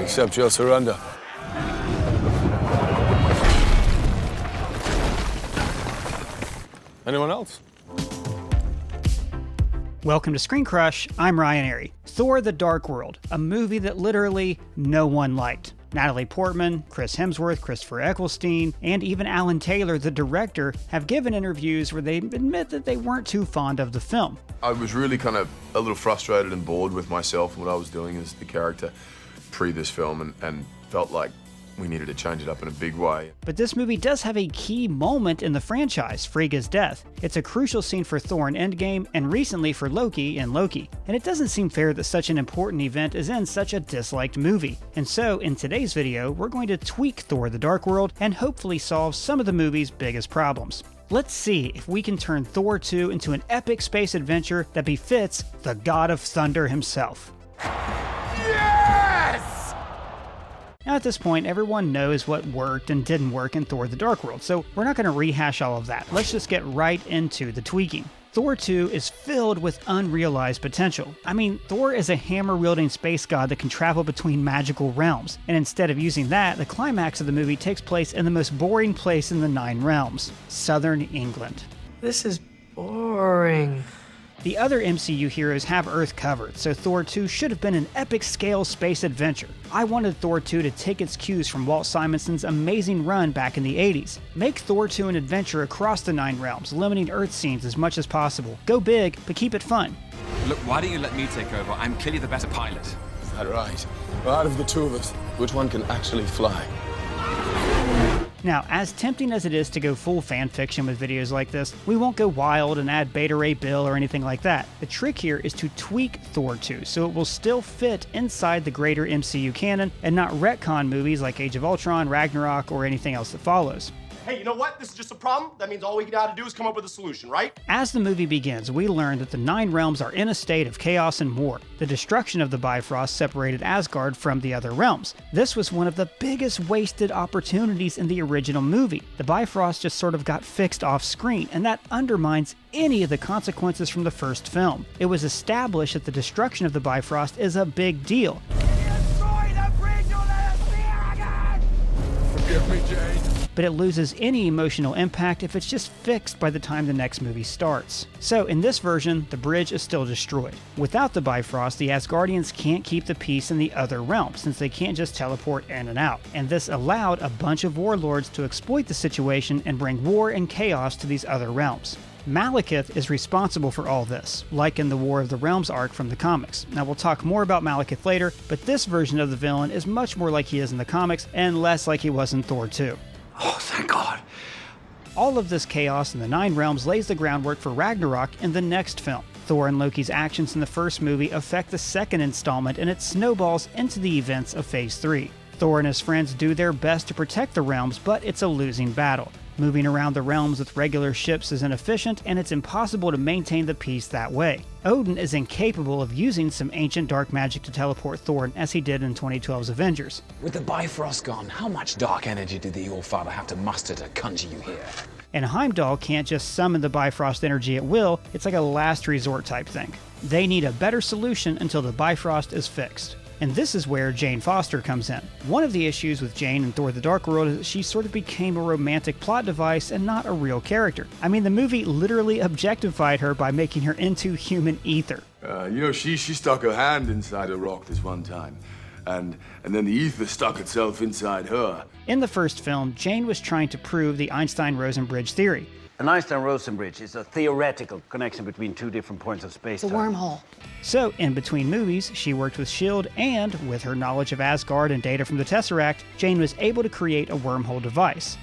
accept your surrender. Anyone else? Welcome to ScreenCrush, I'm Ryan Airy. Thor the Dark World, a movie that literally no one liked. Natalie Portman, Chris Hemsworth, Christopher Eccleston, and even Alan Taylor, the director, have given interviews where they admit that they weren't too fond of the film. I was really kind of a little frustrated and bored with myself and what I was doing as the character pre this film and felt like we needed to change it up in a big way. But this movie does have a key moment in the franchise, Frigga's death. It's a crucial scene for Thor in Endgame, and recently for Loki in Loki. And it doesn't seem fair that such an important event is in such a disliked movie. And so, in today's video, we're going to tweak Thor the Dark World and hopefully solve some of the movie's biggest problems. Let's see if we can turn Thor 2 into an epic space adventure that befits the God of Thunder himself. Now at this point, everyone knows what worked and didn't work in Thor the Dark World, so we're not going to rehash all of that. Let's just get right into the tweaking. Thor 2 is filled with unrealized potential. I mean, Thor is a hammer-wielding space god that can travel between magical realms, and instead of using that, the climax of the movie takes place in the most boring place in the 9 realms, Southern England. This is boring. The other MCU heroes have Earth covered, so Thor 2 should have been an epic-scale space adventure. I wanted Thor 2 to take its cues from Walt Simonson's amazing run back in the 80s. Make Thor 2 an adventure across the 9 realms, limiting Earth scenes as much as possible. Go big, but keep it fun. Look, why don't you let me take over? I'm clearly the better pilot. Is that right? Well, out of the two of us, which one can actually fly? Now, as tempting as it is to go full fanfiction with videos like this, we won't go wild and add Beta Ray Bill or anything like that. The trick here is to tweak Thor 2 so it will still fit inside the greater MCU canon and not retcon movies like Age of Ultron, Ragnarok, or anything else that follows. Hey, you know what? This is just a problem. That means all we got to do is come up with a solution, right? As the movie begins, we learn that the 9 realms are in a state of chaos and war. The destruction of the Bifrost separated Asgard from the other realms. This was one of the biggest wasted opportunities in the original movie. The Bifrost just sort of got fixed off screen, and that undermines any of the consequences from the first film. It was established that the destruction of the Bifrost is a big deal. Destroy the bridge or let us be arrogant! Forgive me, Jane. But it loses any emotional impact if it's just fixed by the time the next movie starts. So in this version, the bridge is still destroyed. Without the Bifrost, the Asgardians can't keep the peace in the other realms since they can't just teleport in and out. And this allowed a bunch of warlords to exploit the situation and bring war and chaos to these other realms. Malekith is responsible for all this, like in the War of the Realms arc from the comics. Now we'll talk more about Malekith later, but this version of the villain is much more like he is in the comics and less like he was in Thor 2. Oh, thank God. All of this chaos in the 9 realms lays the groundwork for Ragnarok in the next film. Thor and Loki's actions in the first movie affect the second installment and it snowballs into the events of Phase 3. Thor and his friends do their best to protect the realms, but it's a losing battle. Moving around the realms with regular ships is inefficient, and it's impossible to maintain the peace that way. Odin is incapable of using some ancient dark magic to teleport Thor as he did in 2012's Avengers. With the Bifrost gone, how much dark energy did the All-Father have to muster to conjure you here? And Heimdall can't just summon the Bifrost energy at will, it's like a last resort type thing. They need a better solution until the Bifrost is fixed. And this is where Jane Foster comes in. One of the issues with Jane in Thor the Dark World is that she sort of became a romantic plot device and not a real character. I mean, the movie literally objectified her by making her into human ether. She stuck her hand inside a rock this one time. And then the ether stuck itself inside her. In the first film, Jane was trying to prove the Einstein-Rosen bridge theory. An Einstein-Rosen bridge is a theoretical connection between 2 different points of space-time. It's a wormhole. So, in between movies, she worked with S.H.I.E.L.D., and with her knowledge of Asgard and data from the Tesseract, Jane was able to create a wormhole device.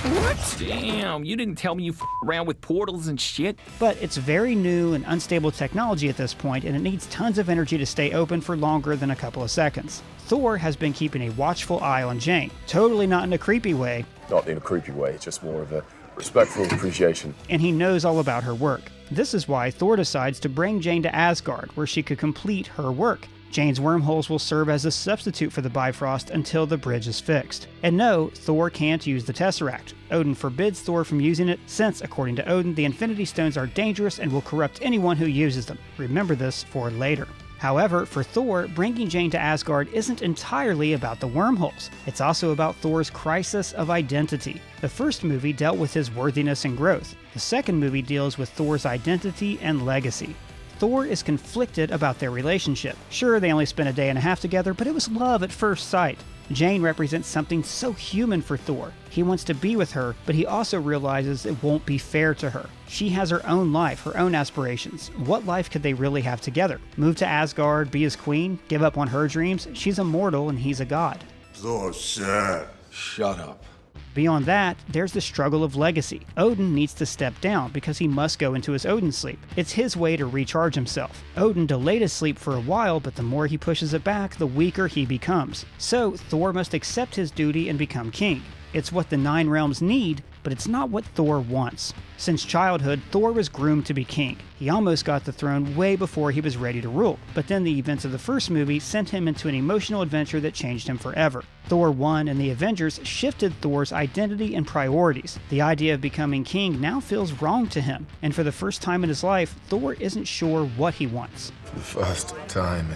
What? Damn, you didn't tell me you around with portals and shit. But it's very new and unstable technology at this point, and it needs tons of energy to stay open for longer than a couple of seconds. Thor has been keeping a watchful eye on Jane, totally not in a creepy way. Not in a creepy way, just more of a respectful appreciation. And he knows all about her work. This is why Thor decides to bring Jane to Asgard, where she could complete her work. Jane's wormholes will serve as a substitute for the Bifrost until the bridge is fixed. And no, Thor can't use the Tesseract. Odin forbids Thor from using it since, according to Odin, the Infinity Stones are dangerous and will corrupt anyone who uses them. Remember this for later. However, for Thor, bringing Jane to Asgard isn't entirely about the wormholes. It's also about Thor's crisis of identity. The first movie dealt with his worthiness and growth. The second movie deals with Thor's identity and legacy. Thor is conflicted about their relationship. Sure, they only spent a day and a half together, but it was love at first sight. Jane represents something so human for Thor. He wants to be with her, but he also realizes it won't be fair to her. She has her own life, her own aspirations. What life could they really have together? Move to Asgard, be his queen, give up on her dreams? She's immortal and he's a god. Thor's sad. Shut up. Beyond that, there's the struggle of legacy. Odin needs to step down because he must go into his Odin sleep. It's his way to recharge himself. Odin delayed his sleep for a while, but the more he pushes it back, the weaker he becomes. So Thor must accept his duty and become king. It's what the Nine Realms need, but it's not what Thor wants. Since childhood, Thor was groomed to be king. He almost got the throne way before he was ready to rule, but then the events of the first movie sent him into an emotional adventure that changed him forever. Thor 1 and the Avengers shifted Thor's identity and priorities. The idea of becoming king now feels wrong to him, and for the first time in his life, Thor isn't sure what he wants. For the first time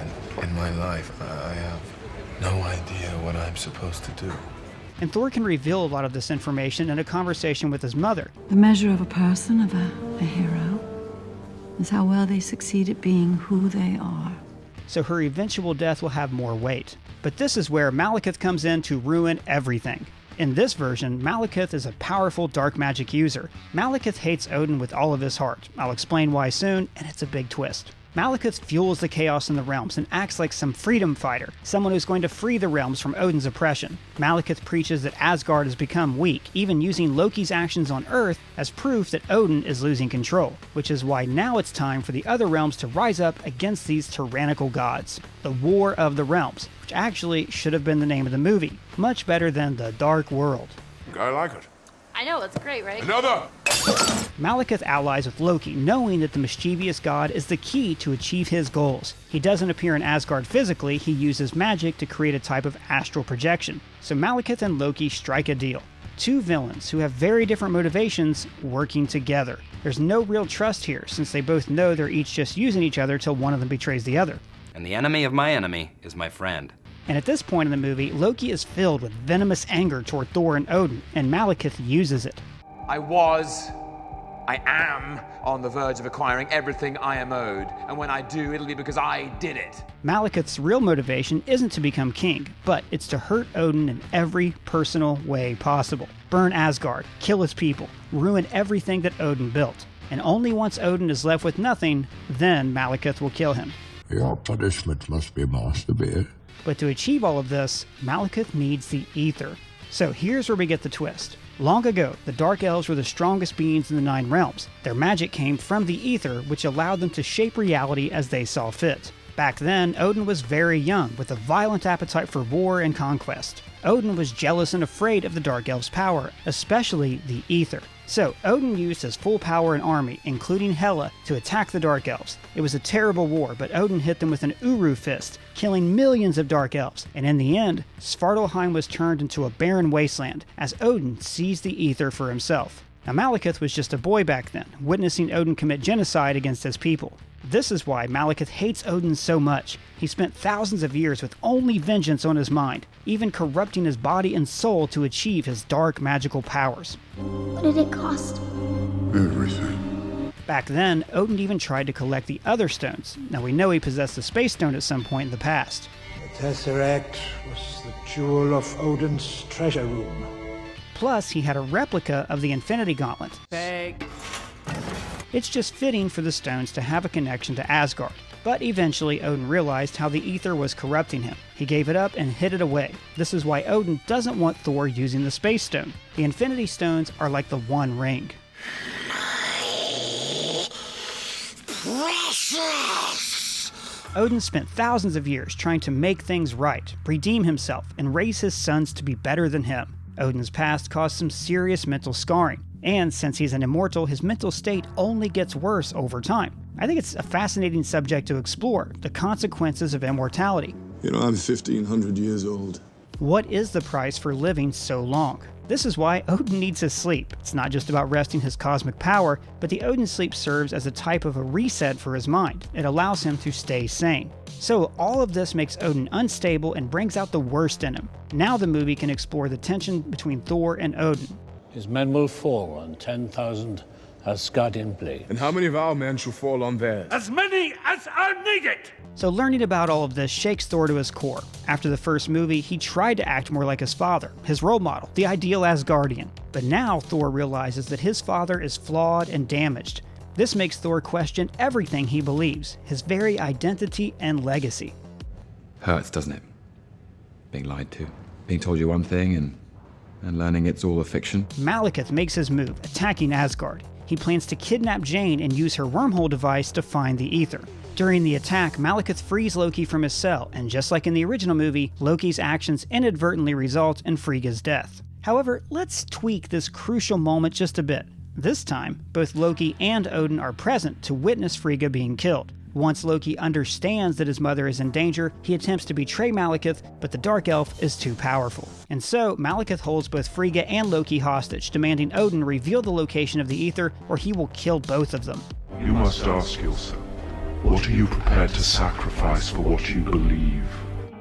in my life, I have no idea what I'm supposed to do. And Thor can reveal a lot of this information in a conversation with his mother. The measure of a person, of a hero, is how well they succeed at being who they are. So her eventual death will have more weight. But this is where Malekith comes in to ruin everything. In this version, Malekith is a powerful dark magic user. Malekith hates Odin with all of his heart. I'll explain why soon, and it's a big twist. Malekith fuels the chaos in the realms and acts like some freedom fighter, someone who's going to free the realms from Odin's oppression. Malekith preaches that Asgard has become weak, even using Loki's actions on Earth as proof that Odin is losing control, which is why now it's time for the other realms to rise up against these tyrannical gods. The War of the Realms, which actually should have been the name of the movie. Much better than The Dark World. I like it. I know, it's great, right? Another! Malekith allies with Loki, knowing that the mischievous god is the key to achieve his goals. He doesn't appear in Asgard physically, he uses magic to create a type of astral projection. So Malekith and Loki strike a deal. Two villains who have very different motivations working together. There's no real trust here, since they both know they're each just using each other till one of them betrays the other. And the enemy of my enemy is my friend. And at this point in the movie, Loki is filled with venomous anger toward Thor and Odin, and Malekith uses it. I am on the verge of acquiring everything I am owed, and when I do, it'll be because I did it. Malekith's real motivation isn't to become king, but it's to hurt Odin in every personal way possible. Burn Asgard, kill his people, ruin everything that Odin built. And only once Odin is left with nothing, then Malekith will kill him. Your punishment must be more severe. But to achieve all of this, Malekith needs the Ether. So here's where we get the twist. Long ago, the Dark Elves were the strongest beings in the Nine Realms. Their magic came from the Ether, which allowed them to shape reality as they saw fit. Back then, Odin was very young, with a violent appetite for war and conquest. Odin was jealous and afraid of the Dark Elves' power, especially the Ether. So, Odin used his full power and army, including Hela, to attack the Dark Elves. It was a terrible war, but Odin hit them with an Uru fist, killing millions of Dark Elves. And in the end, Svartalfheim was turned into a barren wasteland, as Odin seized the Ether for himself. Now, Malekith was just a boy back then, witnessing Odin commit genocide against his people. This is why Malekith hates Odin so much. He spent thousands of years with only vengeance on his mind, even corrupting his body and soul to achieve his dark magical powers. What did it cost? Everything. Back then, Odin even tried to collect the other stones. Now we know he possessed the Space Stone at some point in the past. The Tesseract was the jewel of Odin's treasure room. Plus, he had a replica of the Infinity Gauntlet. Fake. It's just fitting for the stones to have a connection to Asgard. But eventually, Odin realized how the Ether was corrupting him. He gave it up and hid it away. This is why Odin doesn't want Thor using the Space Stone. The Infinity Stones are like the One Ring. Precious! Odin spent thousands of years trying to make things right, redeem himself, and raise his sons to be better than him. Odin's past caused some serious mental scarring, and since he's an immortal, his mental state only gets worse over time. I think it's a fascinating subject to explore, the consequences of immortality. You know, I'm 1,500 years old. What is the price for living so long? This is why Odin needs his sleep. It's not just about resting his cosmic power, but the Odin sleep serves as a type of a reset for his mind. It allows him to stay sane. So all of this makes Odin unstable and brings out the worst in him. Now the movie can explore the tension between Thor and Odin. His men will fall on 10,000 Asgardian blades. And how many of our men shall fall on theirs? As many as are needed! So learning about all of this shakes Thor to his core. After the first movie, he tried to act more like his father, his role model, the ideal Asgardian. But now Thor realizes that his father is flawed and damaged. This makes Thor question everything he believes, his very identity and legacy. Hurts, doesn't it? Being lied to. Being told you one thing and learning it's all a fiction. Malekith makes his move, attacking Asgard. He plans to kidnap Jane and use her wormhole device to find the ether. During the attack, Malekith frees Loki from his cell, and just like in the original movie, Loki's actions inadvertently result in Frigga's death. However, let's tweak this crucial moment just a bit. This time, both Loki and Odin are present to witness Frigga being killed. Once Loki understands that his mother is in danger, he attempts to betray Malekith, but the Dark Elf is too powerful. And so, Malekith holds both Frigga and Loki hostage, demanding Odin reveal the location of the ether, or he will kill both of them. You must ask yourself, what are you prepared to sacrifice for what you believe?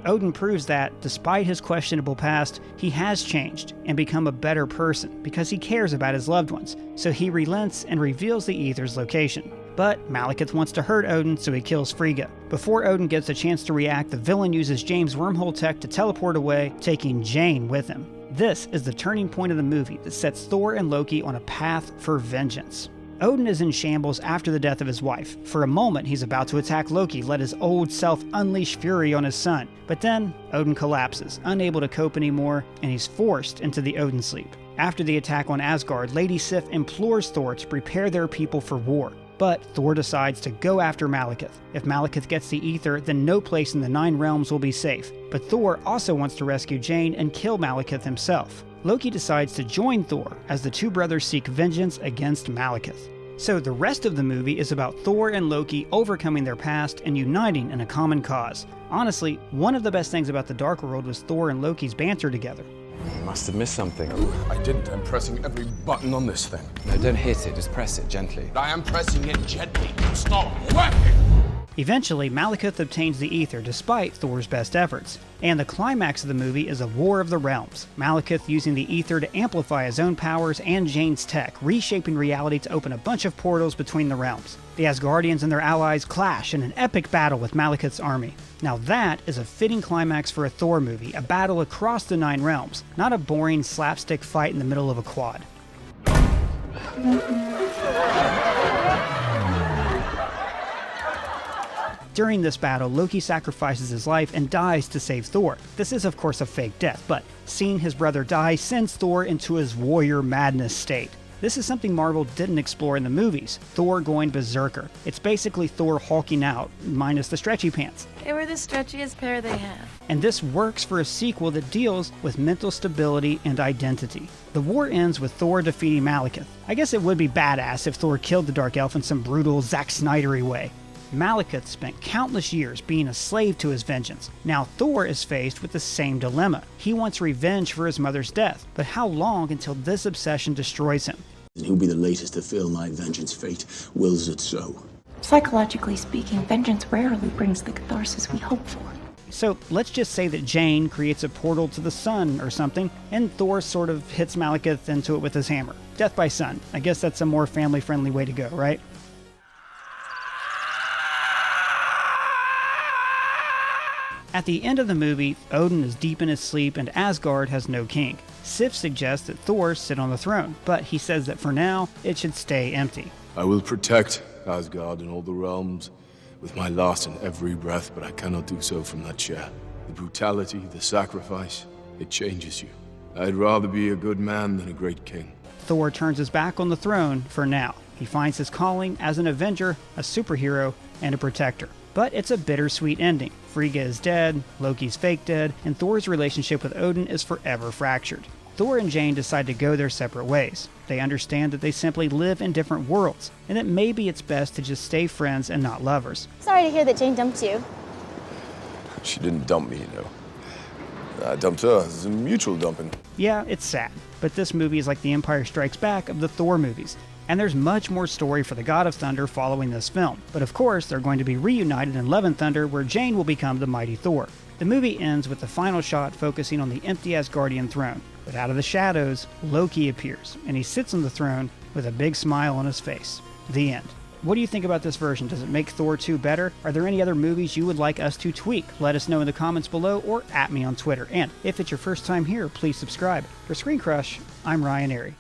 Odin proves that, despite his questionable past, he has changed and become a better person because he cares about his loved ones, so he relents and reveals the ether's location. But Malekith wants to hurt Odin, so he kills Frigga. Before Odin gets a chance to react, the villain uses Jane's wormhole tech to teleport away, taking Jane with him. This is the turning point of the movie that sets Thor and Loki on a path for vengeance. Odin is in shambles after the death of his wife. For a moment, he's about to attack Loki, let his old self unleash fury on his son. But then, Odin collapses, unable to cope anymore, and he's forced into the Odin sleep. After the attack on Asgard, Lady Sif implores Thor to prepare their people for war. But Thor decides to go after Malekith. If Malekith gets the ether, then no place in the Nine Realms will be safe. But Thor also wants to rescue Jane and kill Malekith himself. Loki decides to join Thor as the two brothers seek vengeance against Malekith. So the rest of the movie is about Thor and Loki overcoming their past and uniting in a common cause. Honestly, one of the best things about The Dark World was Thor and Loki's banter together. You must have missed something. I didn't. I'm pressing every button on this thing. No, don't hit it. Just press it gently. I am pressing it gently. Stop working! Eventually, Malekith obtains the ether despite Thor's best efforts. And the climax of the movie is a war of the realms, Malekith using the ether to amplify his own powers and Jane's tech, reshaping reality to open a bunch of portals between the realms. The Asgardians and their allies clash in an epic battle with Malekith's army. Now that is a fitting climax for a Thor movie, a battle across the Nine Realms, not a boring slapstick fight in the middle of a quad. During this battle, Loki sacrifices his life and dies to save Thor. This is of course a fake death, but seeing his brother die sends Thor into his warrior madness state. This is something Marvel didn't explore in the movies, Thor going berserker. It's basically Thor hulking out, minus the stretchy pants. They were the stretchiest pair they have. And this works for a sequel that deals with mental stability and identity. The war ends with Thor defeating Malekith. I guess it would be badass if Thor killed the Dark Elf in some brutal Zack Snydery way. Malekith spent countless years being a slave to his vengeance. Now Thor is faced with the same dilemma. He wants revenge for his mother's death, but how long until this obsession destroys him? He'll be the latest to feel my vengeance. Fate wills it so. Psychologically speaking, vengeance rarely brings the catharsis we hope for. So let's just say that Jane creates a portal to the sun or something, and Thor sort of hits Malekith into it with his hammer. Death by sun. I guess that's a more family-friendly way to go, right? At the end of the movie, Odin is deep in his sleep and Asgard has no king. Sif suggests that Thor sit on the throne, but he says that for now, it should stay empty. I will protect Asgard and all the realms with my last and every breath, but I cannot do so from that chair. The brutality, the sacrifice, it changes you. I'd rather be a good man than a great king. Thor turns his back on the throne for now. He finds his calling as an Avenger, a superhero, and a protector. But it's a bittersweet ending. Frigga is dead, Loki's fake dead, and Thor's relationship with Odin is forever fractured. Thor and Jane decide to go their separate ways. They understand that they simply live in different worlds, and that maybe it's best to just stay friends and not lovers. Sorry to hear that Jane dumped you. She didn't dump me, you know. I dumped her. It's a mutual dumping. Yeah, it's sad, but this movie is like the Empire Strikes Back of the Thor movies. And there's much more story for the God of Thunder following this film. But of course, they're going to be reunited in Love and Thunder, where Jane will become the mighty Thor. The movie ends with the final shot focusing on the empty Asgardian throne. But out of the shadows, Loki appears, and he sits on the throne with a big smile on his face. The end. What do you think about this version? Does it make Thor 2 better? Are there any other movies you would like us to tweak? Let us know in the comments below or at me on Twitter. And if it's your first time here, please subscribe. For ScreenCrush, I'm Ryan Airy.